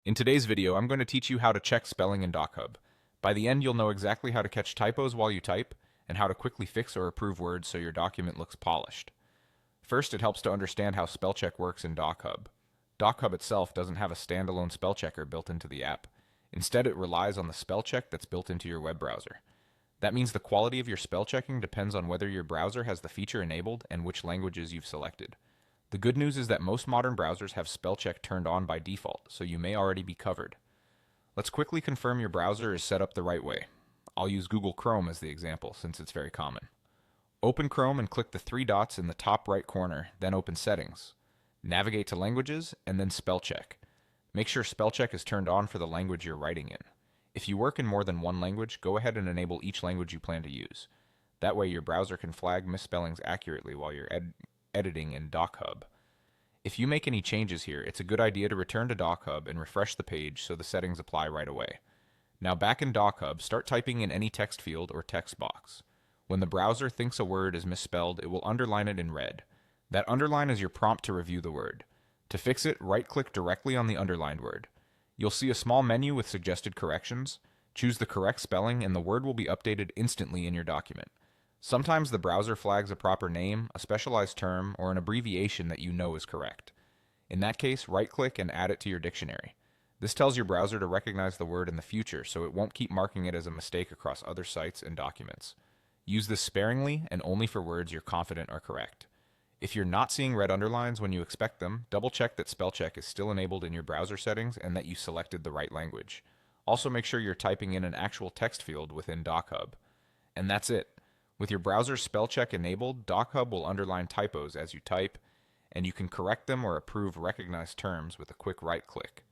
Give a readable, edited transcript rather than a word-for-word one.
In today's video, I'm going to teach you how to check spelling in DocHub. By the end, you'll know exactly how to catch typos while you type, and how to quickly fix or approve words so your document looks polished. First, it helps to understand how spell check works in DocHub. DocHub itself doesn't have a standalone spell checker built into the app. Instead, it relies on the spell check that's built into your web browser. That means the quality of your spell checking depends on whether your browser has the feature enabled and which languages you've selected. The good news is that most modern browsers have spell check turned on by default, so you may already be covered. Let's quickly confirm your browser is set up the right way. I'll use Google Chrome as the example since it's very common. Open Chrome and click the three dots in the top right corner, then open Settings. Navigate to Languages and then Spell Check. Make sure spell check is turned on for the language you're writing in. If you work in more than one language, go ahead and enable each language you plan to use. That way your browser can flag misspellings accurately while you're editing in DocHub. If you make any changes here, it's a good idea to return to DocHub and refresh the page so the settings apply right away. Now back in DocHub, start typing in any text field or text box. When the browser thinks a word is misspelled, it will underline it in red. That underline is your prompt to review the word. To fix it, right-click directly on the underlined word. You'll see a small menu with suggested corrections. Choose the correct spelling and the word will be updated instantly in your document. Sometimes the browser flags a proper name, a specialized term, or an abbreviation that you know is correct. In that case, right-click and add it to your dictionary. This tells your browser to recognize the word in the future, so it won't keep marking it as a mistake across other sites and documents. Use this sparingly and only for words you're confident are correct. If you're not seeing red underlines when you expect them, double-check that spell check is still enabled in your browser settings and that you selected the right language. Also make sure you're typing in an actual text field within DocHub. And that's it. With your browser's spell check enabled, DocHub will underline typos as you type, and you can correct them or approve recognized terms with a quick right click.